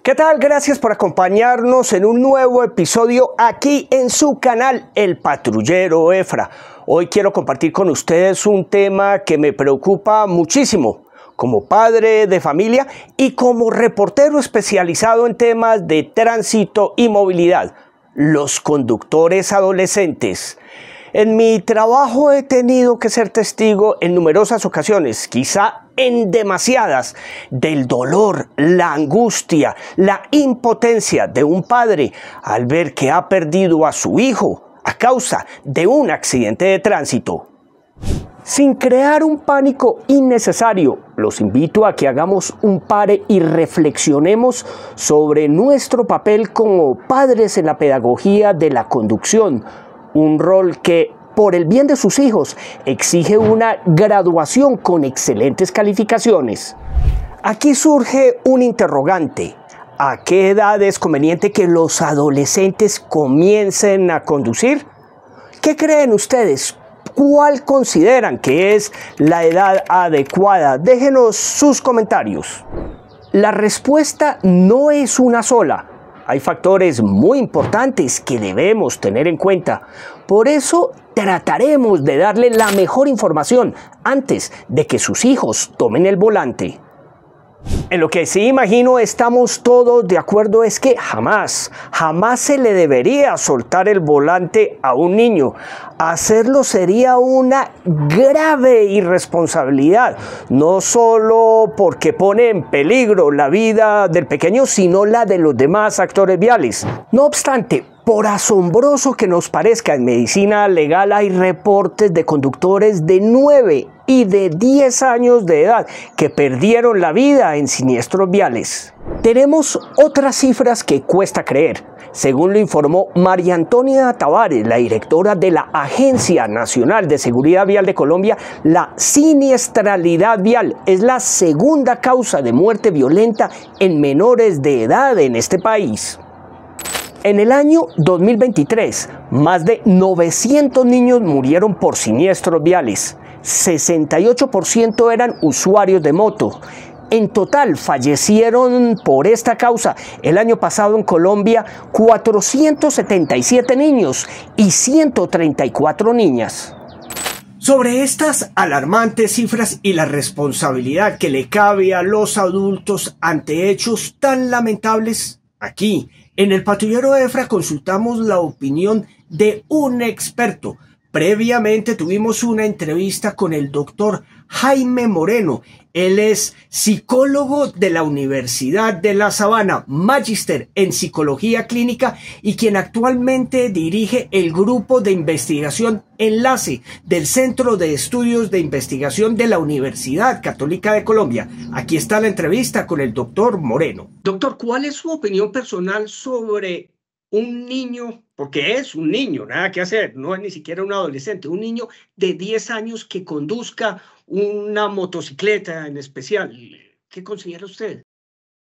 ¿Qué tal? Gracias por acompañarnos en un nuevo episodio aquí en su canal El Patrullero Efra. Hoy quiero compartir con ustedes un tema que me preocupa muchísimo como padre de familia y como reportero especializado en temas de tránsito y movilidad: los conductores adolescentes. En mi trabajo he tenido que ser testigo en numerosas ocasiones, quizá en demasiadas, del dolor, la angustia, la impotencia de un padre al ver que ha perdido a su hijo a causa de un accidente de tránsito. Sin crear un pánico innecesario, los invito a que hagamos un pare y reflexionemos sobre nuestro papel como padres en la pedagogía de la conducción, un rol que, por el bien de sus hijos, exige una graduación con excelentes calificaciones. Aquí surge un interrogante: ¿a qué edad es conveniente que los adolescentes comiencen a conducir? ¿Qué creen ustedes? ¿Cuál consideran que es la edad adecuada? Déjenos sus comentarios. La respuesta no es una sola. Hay factores muy importantes que debemos tener en cuenta. Por eso trataremos de darle la mejor información antes de que sus hijos tomen el volante. En lo que sí imagino estamos todos de acuerdo es que jamás se le debería soltar el volante a un niño. Hacerlo sería una grave irresponsabilidad, no solo porque pone en peligro la vida del pequeño, sino la de los demás actores viales. No obstante, por asombroso que nos parezca, en medicina legal hay reportes de conductores de 9 y de 10 años de edad que perdieron la vida en siniestros viales. Tenemos otras cifras que cuesta creer. Según lo informó María Antonia Tavares, la directora de la Agencia Nacional de Seguridad Vial de Colombia, la siniestralidad vial es la segunda causa de muerte violenta en menores de edad en este país. En el año 2023, más de 900 niños murieron por siniestros viales. 68% eran usuarios de moto. En total, fallecieron por esta causa el año pasado en Colombia 477 niños y 134 niñas. Sobre estas alarmantes cifras y la responsabilidad que le cabe a los adultos ante hechos tan lamentables, aquí en El Patrullero Efra consultamos la opinión de un experto. Previamente tuvimos una entrevista con el doctor Jaime Moreno. Él es psicólogo de la Universidad de La Sabana, magíster en psicología clínica y quien actualmente dirige el grupo de investigación Enlace del Centro de Estudios de Investigación de la Universidad Católica de Colombia. Aquí está la entrevista con el doctor Moreno. Doctor, ¿cuál es su opinión personal sobre un niño, porque es un niño, nada que hacer, no es ni siquiera un adolescente, un niño de 10 años que conduzca una motocicleta en especial? ¿Qué considera usted?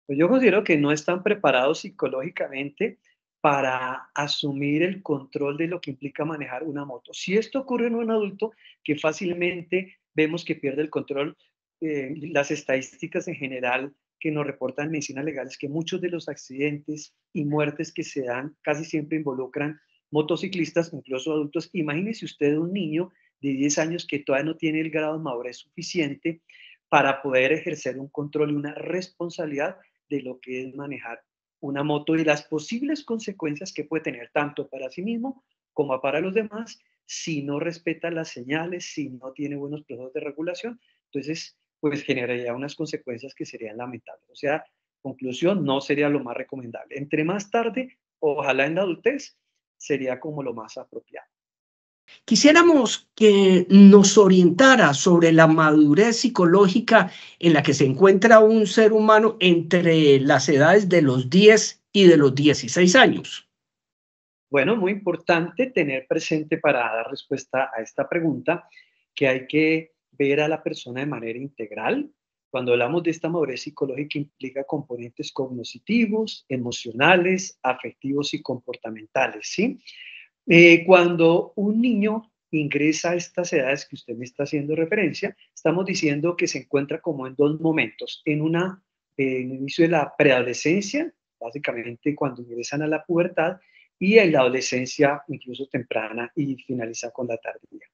Pues yo considero que no están preparados psicológicamente para asumir el control de lo que implica manejar una moto. Si esto ocurre en un adulto, que fácilmente vemos que pierde el control, las estadísticas en general que nos reportan medicina legal es que muchos de los accidentes y muertes que se dan casi siempre involucran motociclistas, incluso adultos. Imagínese usted un niño de 10 años que todavía no tiene el grado de madurez suficiente para poder ejercer un control y una responsabilidad de lo que es manejar una moto y las posibles consecuencias que puede tener tanto para sí mismo como para los demás si no respeta las señales, si no tiene buenos procesos de regulación. Entonces, pues generaría unas consecuencias que serían lamentables. O sea, conclusión, no sería lo más recomendable. Entre más tarde, ojalá en la adultez, sería como lo más apropiado. Quisiéramos que nos orientara sobre la madurez psicológica en la que se encuentra un ser humano entre las edades de los 10 y de los 16 años. Bueno, muy importante tener presente para dar respuesta a esta pregunta que hay que ver a la persona de manera integral. Cuando hablamos de esta madurez psicológica implica componentes cognitivos, emocionales, afectivos y comportamentales, ¿sí? Cuando un niño ingresa a estas edades que usted me está haciendo referencia, estamos diciendo que se encuentra como en dos momentos, en el inicio de la preadolescencia, básicamente cuando ingresan a la pubertad, y en la adolescencia incluso temprana y finaliza con la tardía.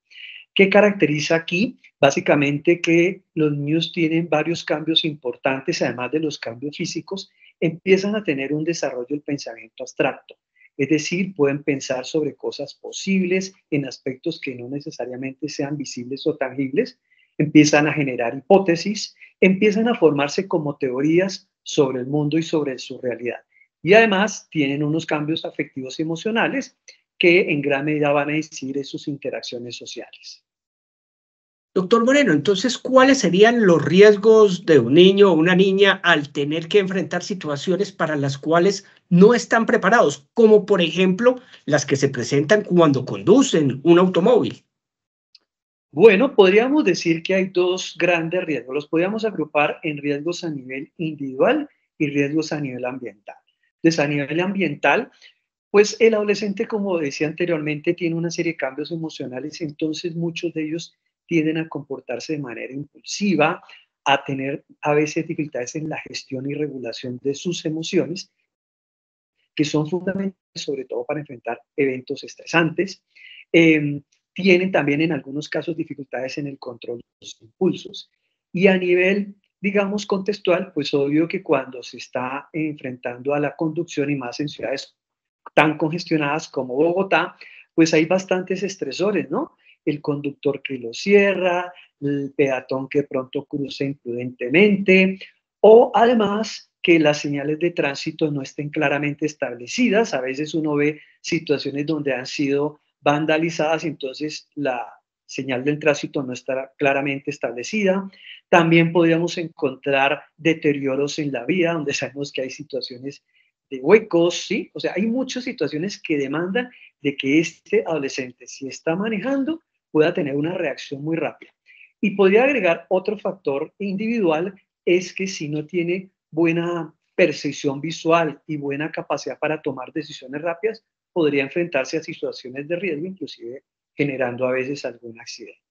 ¿Qué caracteriza aquí? Básicamente que los niños tienen varios cambios importantes, además de los cambios físicos, empiezan a tener un desarrollo del pensamiento abstracto. Es decir, pueden pensar sobre cosas posibles en aspectos que no necesariamente sean visibles o tangibles, empiezan a generar hipótesis, empiezan a formarse como teorías sobre el mundo y sobre su realidad. Y además tienen unos cambios afectivos y emocionales que en gran medida van a incidir en sus interacciones sociales. Doctor Moreno, entonces, ¿cuáles serían los riesgos de un niño o una niña al tener que enfrentar situaciones para las cuales no están preparados, como por ejemplo las que se presentan cuando conducen un automóvil? Bueno, podríamos decir que hay dos grandes riesgos. Los podríamos agrupar en riesgos a nivel individual y riesgos a nivel ambiental. Entonces, a nivel ambiental, pues el adolescente, como decía anteriormente, tiene una serie de cambios emocionales, entonces muchos de ellos tienden a comportarse de manera impulsiva, a tener a veces dificultades en la gestión y regulación de sus emociones, que son fundamentales sobre todo para enfrentar eventos estresantes. Eh, Tienen también en algunos casos dificultades en el control de los impulsos. Y a nivel, digamos, contextual, pues obvio que cuando se está enfrentando a la conducción y más en ciudades tan congestionadas como Bogotá, pues hay bastantes estresores, ¿no? El conductor que lo cierra, el peatón que pronto cruza imprudentemente, o además que las señales de tránsito no estén claramente establecidas. A veces uno ve situaciones donde han sido vandalizadas y entonces la señal del tránsito no está claramente establecida. También podríamos encontrar deterioros en la vía, donde sabemos que hay situaciones de huecos, ¿sí? O sea, hay muchas situaciones que demandan de que este adolescente, si está manejando, pueda tener una reacción muy rápida. Y podría agregar otro factor individual, es que si no tiene buena percepción visual y buena capacidad para tomar decisiones rápidas, podría enfrentarse a situaciones de riesgo, inclusive generando a veces algún accidente.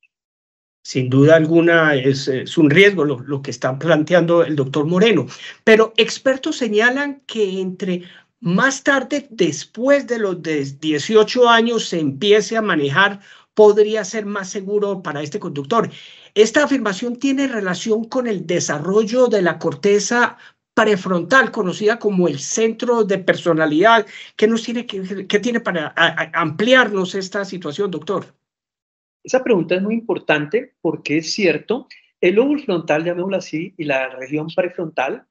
Sin duda alguna es un riesgo lo que está planteando el doctor Moreno, pero expertos señalan que entre más tarde, después de los 18 años, se empiece a manejar, podría ser más seguro para este conductor. Esta afirmación tiene relación con el desarrollo de la corteza prefrontal, conocida como el centro de personalidad. ¿Qué nos tiene qué tiene para ampliarnos esta situación, doctor? Esa pregunta es muy importante porque es cierto, el lóbulo frontal, llamémoslo así, y la región prefrontal,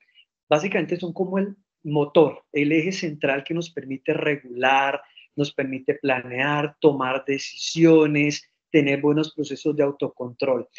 básicamente son como el motor, el eje central que nos permite regular, nos permite planear, tomar decisiones, tener buenos procesos de autocontrol.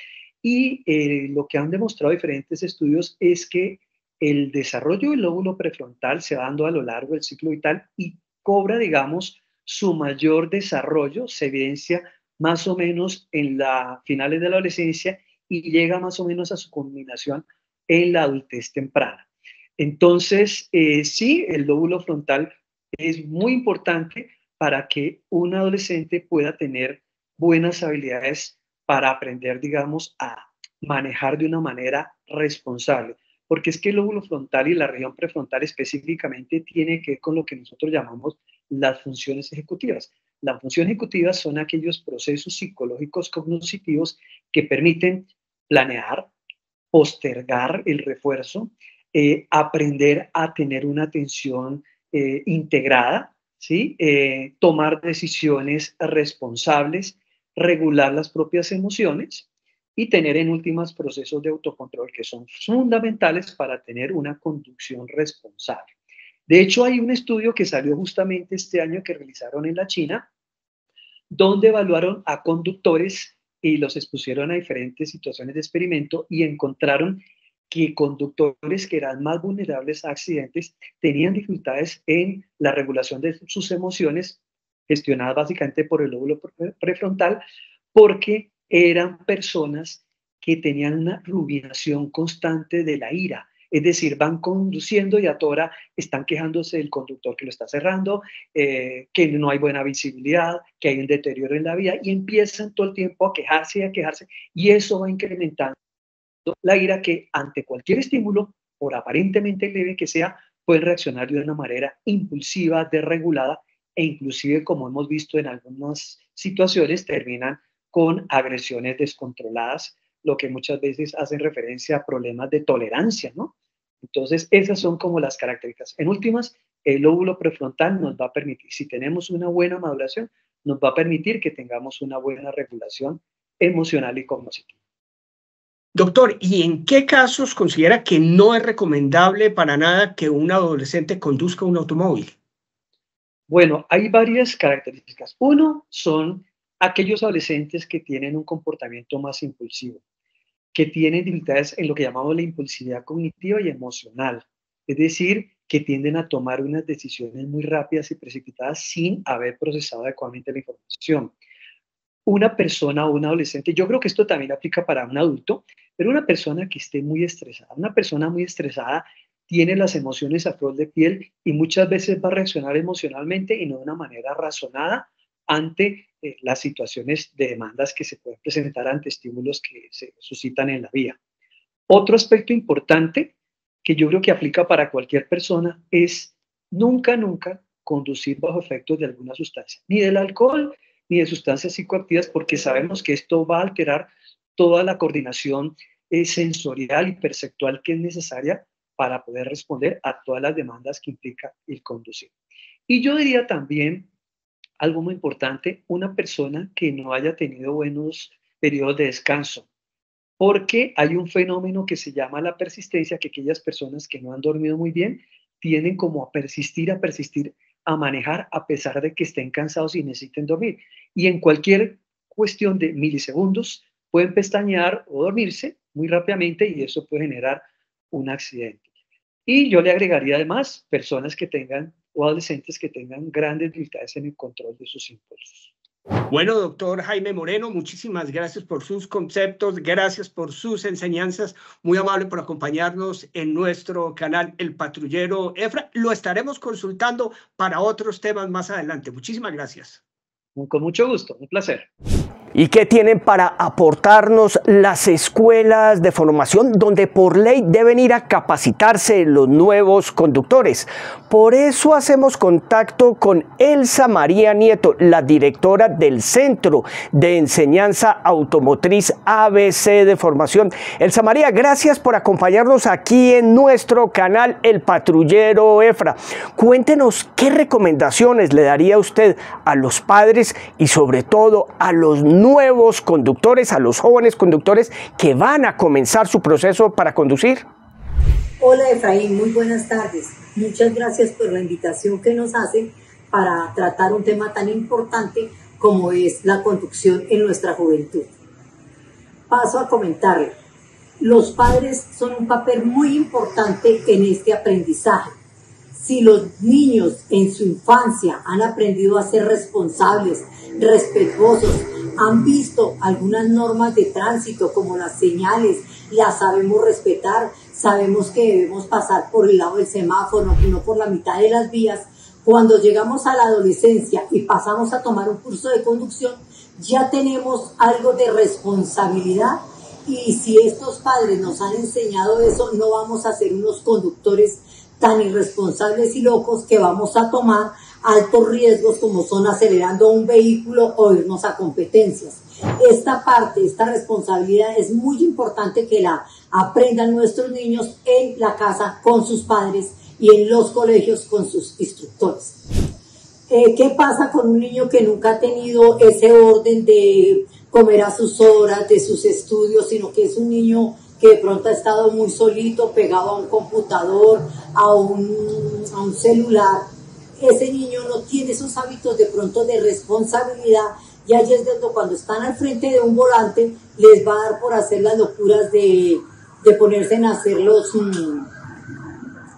Y lo que han demostrado diferentes estudios es que el desarrollo del lóbulo prefrontal se va dando a lo largo del ciclo vital y cobra, digamos, su mayor desarrollo, se evidencia más o menos en las finales de la adolescencia y llega más o menos a su culminación en la adultez temprana. Entonces, sí, el lóbulo frontal es muy importante para que un adolescente pueda tener buenas habilidades para aprender, digamos, a manejar de una manera responsable. Porque es que el lóbulo frontal y la región prefrontal específicamente tiene que ver con lo que nosotros llamamos las funciones ejecutivas. Las funciones ejecutivas son aquellos procesos psicológicos cognitivos que permiten planear, postergar el refuerzo, aprender a tener una atención integrada, ¿sí? Tomar decisiones responsables, regular las propias emociones y tener en últimas procesos de autocontrol que son fundamentales para tener una conducción responsable. De hecho, hay un estudio que salió justamente este año que realizaron en la China, donde evaluaron a conductores y los expusieron a diferentes situaciones de experimento y encontraron que conductores que eran más vulnerables a accidentes tenían dificultades en la regulación de sus emociones, gestionadas básicamente por el lóbulo prefrontal, porque eran personas que tenían una rumiación constante de la ira. Es decir, van conduciendo y a toda hora están quejándose del conductor que lo está cerrando, que no hay buena visibilidad, que hay un deterioro en la vía y empiezan todo el tiempo a quejarse y a quejarse y eso va incrementando la ira que ante cualquier estímulo, por aparentemente leve que sea, pueden reaccionar de una manera impulsiva, desregulada e inclusive, como hemos visto en algunas situaciones, terminan con agresiones descontroladas, lo que muchas veces hacen referencia a problemas de tolerancia, ¿no? Entonces, esas son como las características. En últimas, el lóbulo prefrontal nos va a permitir, si tenemos una buena maduración, nos va a permitir que tengamos una buena regulación emocional y cognitiva. Doctor, ¿y en qué casos considera que no es recomendable para nada que un adolescente conduzca un automóvil? Bueno, hay varias características. Uno son aquellos adolescentes que tienen un comportamiento más impulsivo, que tienen dificultades en lo que llamamos la impulsividad cognitiva y emocional, es decir, que tienden a tomar unas decisiones muy rápidas y precipitadas sin haber procesado adecuadamente la información. Una persona o un adolescente, yo creo que esto también aplica para un adulto, pero una persona que esté muy estresada, una persona muy estresada tiene las emociones a flor de piel y muchas veces va a reaccionar emocionalmente y no de una manera razonada ante las situaciones de demandas que se pueden presentar ante estímulos que se suscitan en la vía. Otro aspecto importante que yo creo que aplica para cualquier persona es nunca, nunca conducir bajo efectos de alguna sustancia, ni del alcohol ni de sustancias psicoactivas, porque sabemos que esto va a alterar toda la coordinación sensorial y perceptual que es necesaria para poder responder a todas las demandas que implica el conducir. Y yo diría también algo muy importante, una persona que no haya tenido buenos periodos de descanso, porque hay un fenómeno que se llama la persistencia, que aquellas personas que no han dormido muy bien tienden como a persistir, a manejar a pesar de que estén cansados y necesiten dormir. Y en cualquier cuestión de milisegundos pueden pestañear o dormirse muy rápidamente y eso puede generar un accidente. Y yo le agregaría además personas que tengan o adolescentes que tengan grandes dificultades en el control de sus impulsos. Bueno, doctor Jaime Moreno, muchísimas gracias por sus conceptos, gracias por sus enseñanzas, muy amable por acompañarnos en nuestro canal El Patrullero EFRA. Lo estaremos consultando para otros temas más adelante. Muchísimas gracias. Con mucho gusto, un placer. ¿Y qué tienen para aportarnos las escuelas de formación donde por ley deben ir a capacitarse los nuevos conductores? Por eso hacemos contacto con Elsa María Nieto, la directora del Centro de Enseñanza Automotriz ABC de Formación. Elsa María, gracias por acompañarnos aquí en nuestro canal El Patrullero EFRA. Cuéntenos qué recomendaciones le daría usted a los padres y sobre todo a los nuevos conductores, a los jóvenes conductores que van a comenzar su proceso para conducir. Hola Efraín, muy buenas tardes. Muchas gracias por la invitación que nos hacen para tratar un tema tan importante como es la conducción en nuestra juventud. Paso a comentarle. Los padres son un papel muy importante en este aprendizaje. Si los niños en su infancia han aprendido a ser responsables, respetuosos, han visto algunas normas de tránsito como las señales, las sabemos respetar, sabemos que debemos pasar por el lado del semáforo y no por la mitad de las vías, cuando llegamos a la adolescencia y pasamos a tomar un curso de conducción, ya tenemos algo de responsabilidad y si estos padres nos han enseñado eso, no vamos a ser unos conductores tan irresponsables y locos que vamos a tomar altos riesgos como son acelerando un vehículo o irnos a competencias. Esta parte, esta responsabilidad es muy importante que la aprendan nuestros niños en la casa con sus padres y en los colegios con sus instructores. ¿Qué pasa con un niño que nunca ha tenido ese orden de comer a sus horas, de sus estudios, sino que es un niño que de pronto ha estado muy solito, pegado a un computador, a un celular? Ese niño no tiene esos hábitos de pronto de responsabilidad y ahí es donde cuando están al frente de un volante les va a dar por hacer las locuras de ponerse en hacer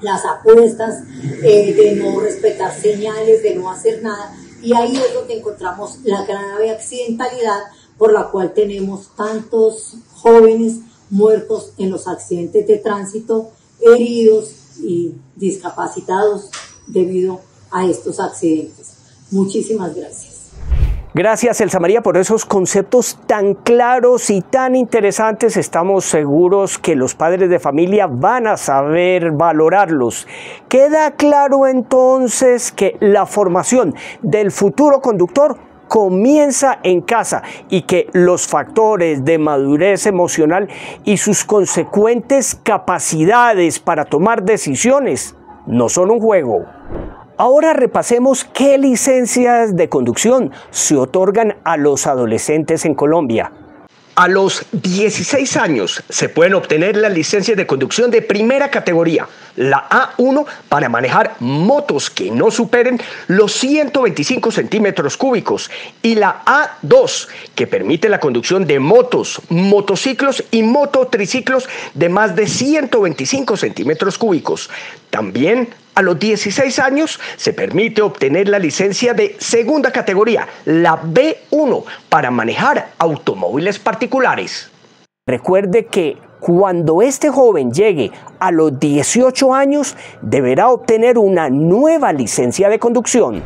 las apuestas, de no respetar señales, de no hacer nada, y ahí es donde encontramos la grave accidentalidad por la cual tenemos tantos jóvenes muertos en los accidentes de tránsito, heridos y discapacitados debido a estos accidentes. Muchísimas gracias. Gracias, Elsa María, por esos conceptos tan claros y tan interesantes. Estamos seguros que los padres de familia van a saber valorarlos. Queda claro entonces que la formación del futuro conductor comienza en casa y que los factores de madurez emocional y sus consecuentes capacidades para tomar decisiones no son un juego. Ahora repasemos qué licencias de conducción se otorgan a los adolescentes en Colombia. A los 16 años se pueden obtener las licencias de conducción de primera categoría, la A1 para manejar motos que no superen los 125 centímetros cúbicos y la A2 que permite la conducción de motos, motociclos y mototriciclos de más de 125 centímetros cúbicos. También a los 16 años se permite obtener la licencia de segunda categoría, la B1, para manejar automóviles particulares. Recuerde que cuando este joven llegue a los 18 años, deberá obtener una nueva licencia de conducción.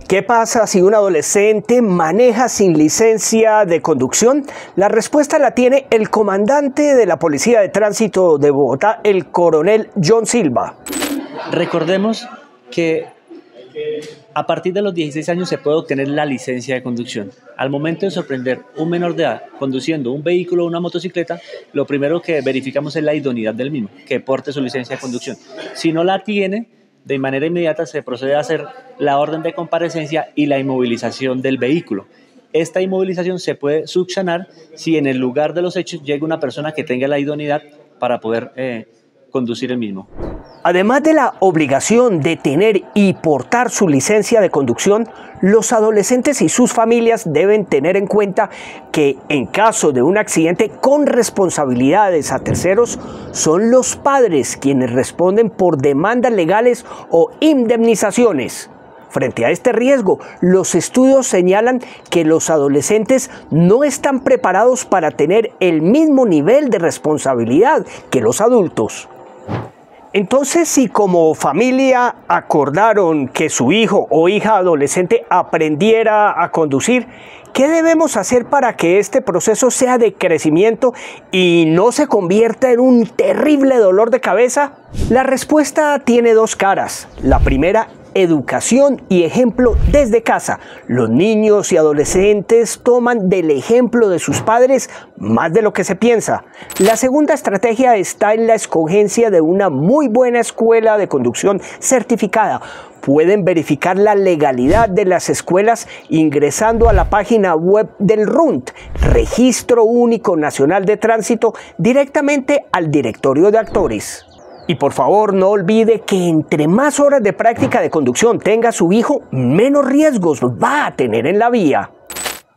¿Qué pasa si un adolescente maneja sin licencia de conducción? La respuesta la tiene el comandante de la Policía de Tránsito de Bogotá, el coronel John Silva. Recordemos que a partir de los 16 años se puede obtener la licencia de conducción. Al momento de sorprender un menor de edad conduciendo un vehículo o una motocicleta, lo primero que verificamos es la idoneidad del mismo, que porte su licencia de conducción. Si no la tiene, de manera inmediata se procede a hacer la orden de comparecencia y la inmovilización del vehículo. Esta inmovilización se puede subsanar si en el lugar de los hechos llega una persona que tenga la idoneidad para poder conducir el mismo. Además de la obligación de tener y portar su licencia de conducción, los adolescentes y sus familias deben tener en cuenta que en caso de un accidente con responsabilidades a terceros, son los padres quienes responden por demandas legales o indemnizaciones. Frente a este riesgo, los estudios señalan que los adolescentes no están preparados para tener el mismo nivel de responsabilidad que los adultos. Entonces, si como familia acordaron que su hijo o hija adolescente aprendiera a conducir, ¿qué debemos hacer para que este proceso sea de crecimiento y no se convierta en un terrible dolor de cabeza? La respuesta tiene dos caras. La primera, educación y ejemplo desde casa. Los niños y adolescentes toman del ejemplo de sus padres más de lo que se piensa. La segunda estrategia está en la escogencia de una muy buena escuela de conducción certificada. Pueden verificar la legalidad de las escuelas ingresando a la página web del RUNT, Registro Único Nacional de Tránsito, directamente al directorio de actores. Y por favor no olvide que entre más horas de práctica de conducción tenga su hijo, menos riesgos va a tener en la vía.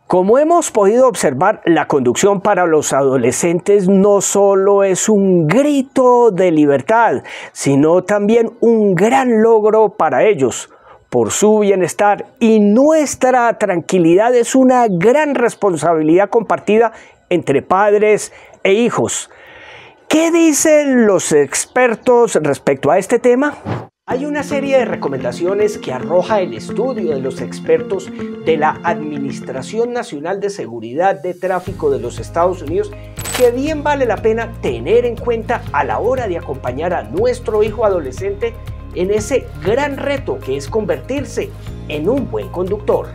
Como hemos podido observar, la conducción para los adolescentes no solo es un grito de libertad, sino también un gran logro para ellos. Por su bienestar y nuestra tranquilidad es una gran responsabilidad compartida entre padres e hijos. ¿Qué dicen los expertos respecto a este tema? Hay una serie de recomendaciones que arroja el estudio de los expertos de la Administración Nacional de Seguridad de Tráfico de los Estados Unidos que bien vale la pena tener en cuenta a la hora de acompañar a nuestro hijo adolescente en ese gran reto que es convertirse en un buen conductor.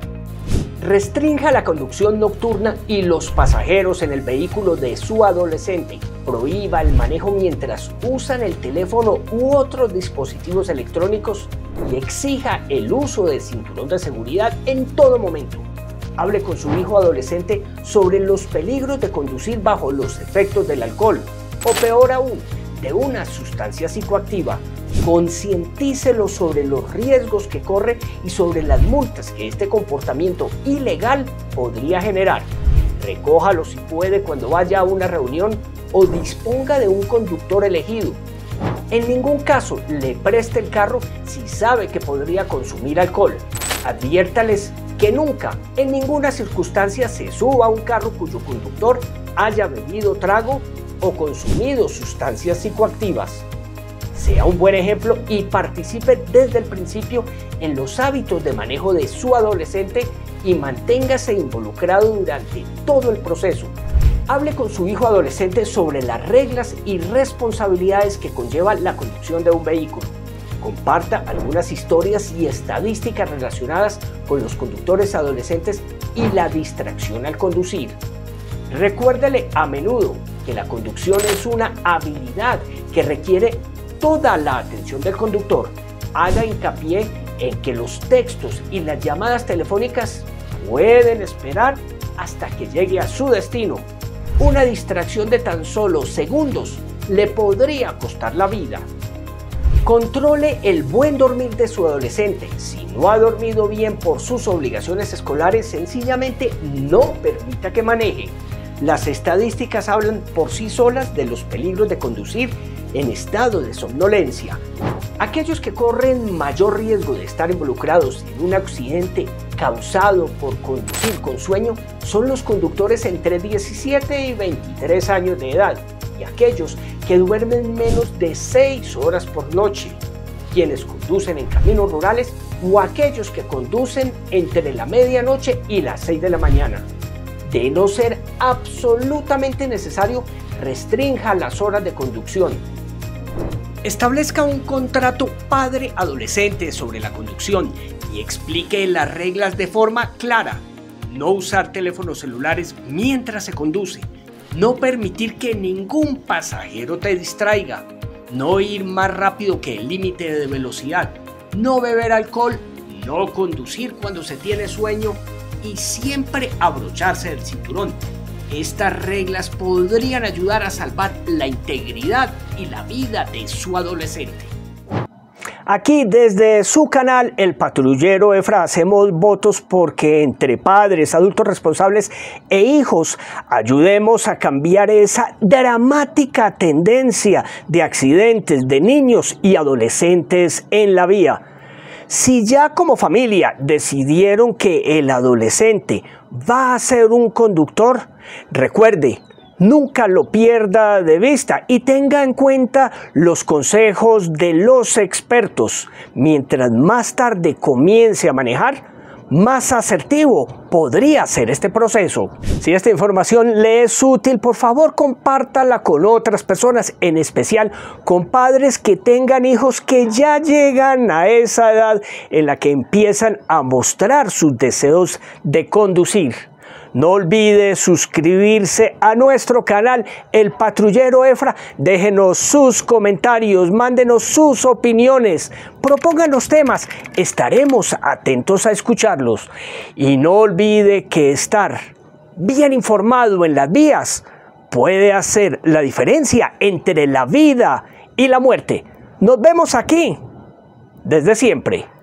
Restrinja la conducción nocturna y los pasajeros en el vehículo de su adolescente. Prohíba el manejo mientras usan el teléfono u otros dispositivos electrónicos y exija el uso del cinturón de seguridad en todo momento. Hable con su hijo adolescente sobre los peligros de conducir bajo los efectos del alcohol o peor aún, de una sustancia psicoactiva. Concientícelo sobre los riesgos que corre y sobre las multas que este comportamiento ilegal podría generar. Recójalo si puede cuando vaya a una reunión o disponga de un conductor elegido. En ningún caso le preste el carro si sabe que podría consumir alcohol. Adviértales que nunca, en ninguna circunstancia, se suba a un carro cuyo conductor haya bebido trago o consumido sustancias psicoactivas. Sea un buen ejemplo y participe desde el principio en los hábitos de manejo de su adolescente y manténgase involucrado durante todo el proceso. Hable con su hijo adolescente sobre las reglas y responsabilidades que conlleva la conducción de un vehículo. Comparta algunas historias y estadísticas relacionadas con los conductores adolescentes y la distracción al conducir. Recuérdele a menudo que la conducción es una habilidad que requiere toda la atención del conductor. Haga hincapié en que los textos y las llamadas telefónicas pueden esperar hasta que llegue a su destino. Una distracción de tan solo segundos le podría costar la vida. Controle el buen dormir de su adolescente. Si no ha dormido bien por sus obligaciones escolares, sencillamente no permita que maneje. Las estadísticas hablan por sí solas de los peligros de conducir en estado de somnolencia. Aquellos que corren mayor riesgo de estar involucrados en un accidente causado por conducir con sueño son los conductores entre 17 y 23 años de edad y aquellos que duermen menos de 6 horas por noche, quienes conducen en caminos rurales o aquellos que conducen entre la medianoche y las 6 de la mañana. De no ser absolutamente necesario, restrinja las horas de conducción. Establezca un contrato padre-adolescente sobre la conducción y explique las reglas de forma clara. No usar teléfonos celulares mientras se conduce. No permitir que ningún pasajero te distraiga. No ir más rápido que el límite de velocidad. No beber alcohol. No conducir cuando se tiene sueño. Y siempre abrocharse el cinturón. Estas reglas podrían ayudar a salvar la integridad y la vida de su adolescente. Aquí desde su canal El Patrullero EFRA hacemos votos porque entre padres, adultos responsables e hijos ayudemos a cambiar esa dramática tendencia de accidentes de niños y adolescentes en la vía. Si ya como familia decidieron que el adolescente va a ser un conductor, recuerde, nunca lo pierda de vista y tenga en cuenta los consejos de los expertos. Mientras más tarde comience a manejar, más asertivo podría ser este proceso. Si esta información le es útil, por favor compártala con otras personas, en especial con padres que tengan hijos que ya llegan a esa edad en la que empiezan a mostrar sus deseos de conducir. No olvide suscribirse a nuestro canal El Patrullero EFRA. Déjenos sus comentarios, mándenos sus opiniones, propónganos temas. Estaremos atentos a escucharlos. Y no olvide que estar bien informado en las vías puede hacer la diferencia entre la vida y la muerte. Nos vemos aquí desde siempre.